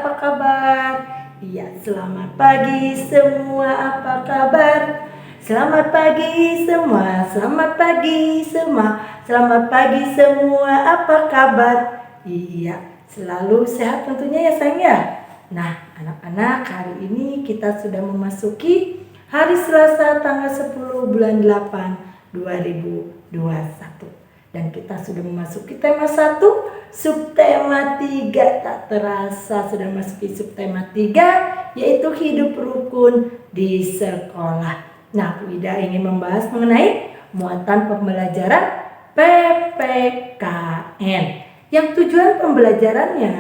apa kabar? Iya, selamat pagi semua, apa kabar? Selamat pagi semua, selamat pagi semua, selamat pagi semua, apa kabar? Iya, selalu sehat tentunya ya sayang ya. Nah, anak-anak, hari ini kita sudah memasuki hari Selasa tanggal 10 bulan 8 2021. Dan kita sudah memasuki tema 1, subtema 3. Tak terasa sudah memasuki subtema 3, yaitu hidup rukun di sekolah. Nah, Bu Ida ingin membahas mengenai muatan pembelajaran PPKN. Yang tujuan pembelajarannya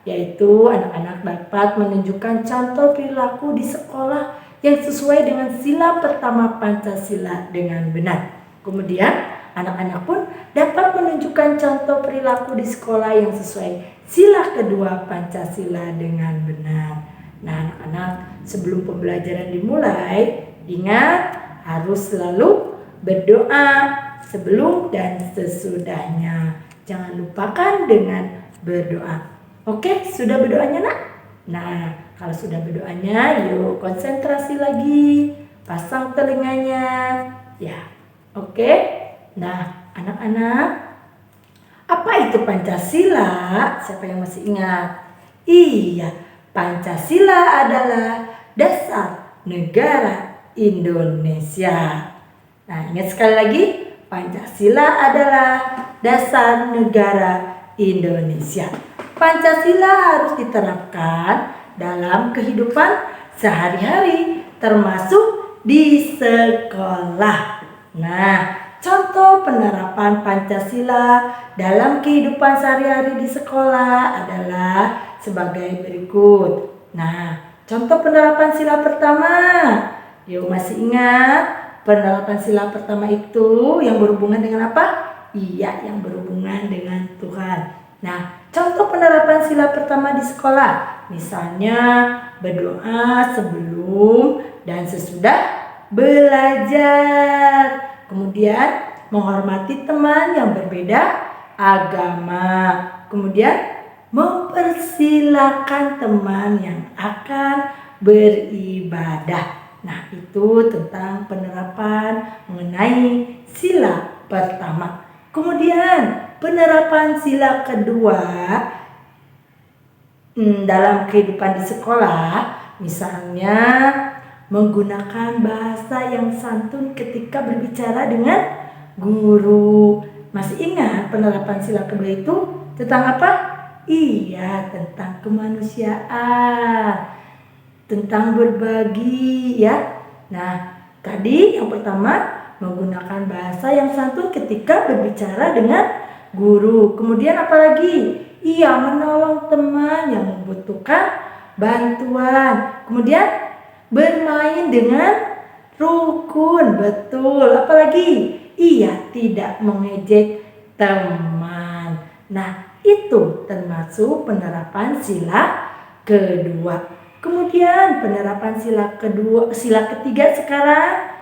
yaitu anak-anak dapat menunjukkan contoh perilaku di sekolah yang sesuai dengan sila pertama Pancasila dengan benar. Kemudian anak-anak pun dapat menunjukkan contoh perilaku di sekolah yang sesuai sila kedua Pancasila dengan benar. Nah, anak-anak, sebelum pembelajaran dimulai, ingat harus selalu berdoa sebelum dan sesudahnya. Jangan lupakan dengan berdoa. Oke, sudah berdoanya nak? Nah, kalau sudah berdoanya, yuk konsentrasi lagi. Pasang telinganya. Ya, oke. Nah, anak-anak, apa itu Pancasila? Siapa yang masih ingat? Iya, Pancasila adalah dasar negara Indonesia. Nah, ingat sekali lagi, Pancasila adalah dasar negara Indonesia. Pancasila harus diterapkan dalam kehidupan sehari-hari, termasuk di sekolah. Nah, contoh penerapan Pancasila dalam kehidupan sehari-hari di sekolah adalah sebagai berikut. Nah, contoh penerapan sila pertama. Yuk, masih ingat penerapan sila pertama itu yang berhubungan dengan apa? Iya, yang berhubungan dengan Tuhan. Nah, contoh penerapan sila pertama di sekolah. Misalnya berdoa sebelum dan sesudah belajar. Kemudian menghormati teman yang berbeda agama. Kemudian mempersilakan teman yang akan beribadah. Nah, itu tentang penerapan mengenai sila pertama. Kemudian penerapan sila kedua dalam kehidupan di sekolah, misalnya menggunakan bahasa yang santun ketika berbicara dengan guru. Masih ingat penerapan sila kedua itu tentang apa? Iya, tentang kemanusiaan, tentang berbagi ya. Nah, tadi yang pertama menggunakan bahasa yang santun ketika berbicara dengan guru. Kemudian apa lagi? Iya, menolong teman yang membutuhkan bantuan. Kemudian bermain dengan rukun, betul. Apalagi? Iya, tidak mengejek teman. Nah, itu termasuk penerapan sila kedua. Kemudian penerapan sila ketiga sekarang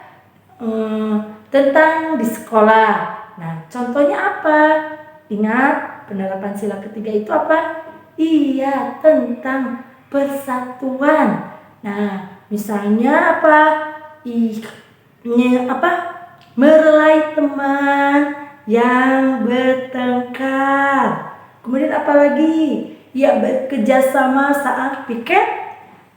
tentang di sekolah. Nah, contohnya apa? Ingat, penerapan sila ketiga itu apa? Iya, tentang persatuan. Nah, misalnya apa? Merelai teman yang bertengkar. Kemudian apa lagi? Ya, bekerja sama saat piket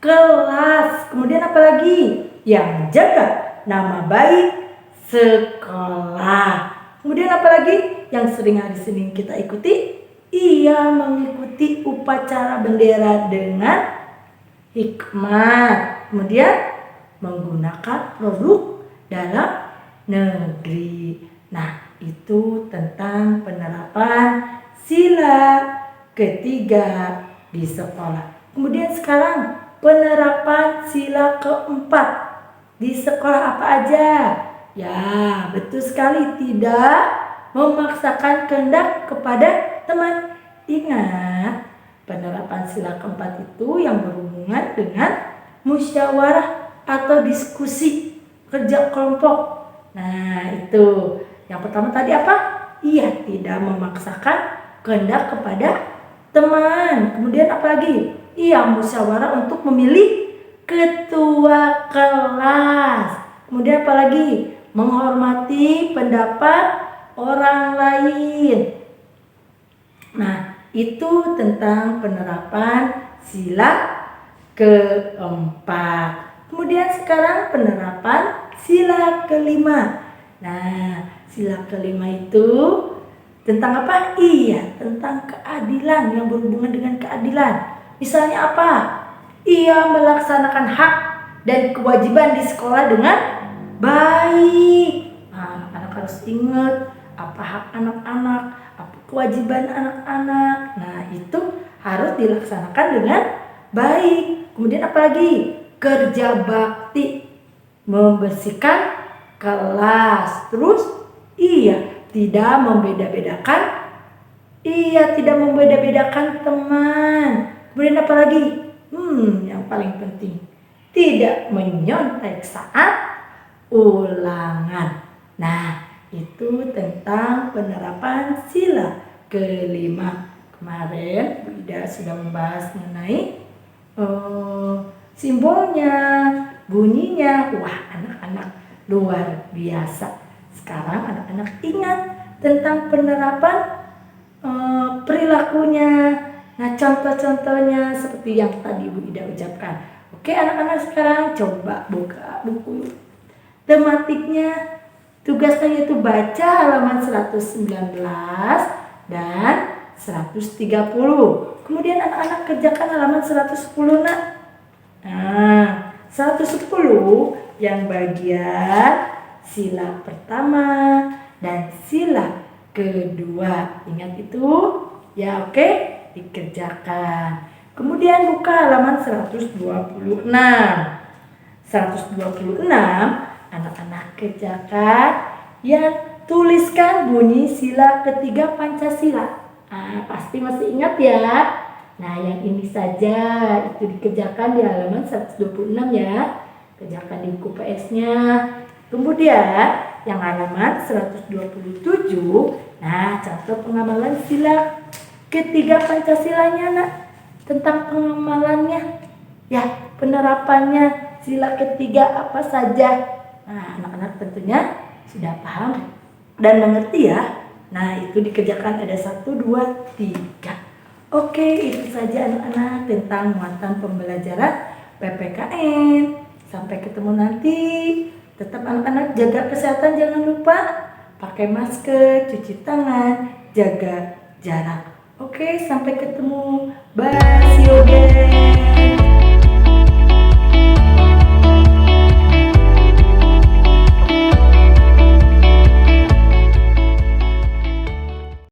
kelas. Kemudian apa lagi? Ya, jaga nama baik sekolah. Kemudian apa lagi yang sering hari Senin kita ikuti? Iya, mengikuti upacara bendera dengan hikmat. Kemudian menggunakan produk dalam negeri. Nah, itu tentang penerapan sila ketiga di sekolah. Kemudian sekarang penerapan sila keempat di sekolah apa aja? Ya, betul sekali, tidak memaksakan kehendak kepada teman. Ingat, penerapan sila keempat itu yang berhubungan dengan musyawarah atau diskusi kerja kelompok. Nah, itu yang pertama tadi apa? Iya, tidak memaksakan kehendak kepada teman. Kemudian apa lagi? Iya, musyawarah untuk memilih ketua kelas. Kemudian apalagi? Menghormati pendapat orang lain. Nah, itu tentang penerapan sila keempat. Kemudian sekarang penerapan sila kelima. Nah, sila kelima itu tentang apa? Iya, tentang keadilan, yang berhubungan dengan keadilan. Misalnya apa? Ia melaksanakan hak dan kewajiban di sekolah dengan baik. Nah, anak harus ingat apa hak anak-anak, apa kewajiban anak-anak. Nah, itu harus dilaksanakan dengan baik. Kemudian apalagi? Kerja bakti, membersihkan kelas. Terus iya, tidak membeda-bedakan. Iya, tidak membeda-bedakan teman. Kemudian apalagi? Yang paling penting, tidak menyontek saat ulangan. Nah, itu tentang penerapan sila kelima. Kemarin Bu Ida sudah membahas mengenai simbolnya, bunyinya. Wah, anak-anak luar biasa. Sekarang anak-anak ingat tentang penerapan perilakunya. Nah, contoh-contohnya seperti yang tadi Bu Ida ucapkan. Oke, anak-anak sekarang coba buka buku tematiknya. Tugasnya itu baca halaman 119 dan 130. Kemudian anak-anak kerjakan halaman 110, nak. Nah, 110 yang bagian sila pertama dan sila kedua. Ingat itu? Ya, oke, dikerjakan. Kemudian buka halaman 126. 126, anak-anak kerjakan yang tuliskan bunyi sila ketiga Pancasila. Nah, pasti masih ingat ya. Nah, yang ini saja itu dikerjakan di halaman 126 ya. Kerjakan di buku PS-nya. Kemudian yang halaman 127, nah, contoh pengamalan sila ketiga Pancasilanya, nak. Tentang pengamalannya, ya, penerapannya sila ketiga apa saja. Nah, anak-anak tentunya sudah paham dan mengerti ya. Nah, itu dikerjakan ada 1, 2, 3. Oke, itu saja anak-anak tentang muatan pembelajaran PPKN. Sampai ketemu nanti. Tetap anak-anak jaga kesehatan, jangan lupa pakai masker, cuci tangan, jaga jarak. Oke, sampai ketemu. Bye. See you.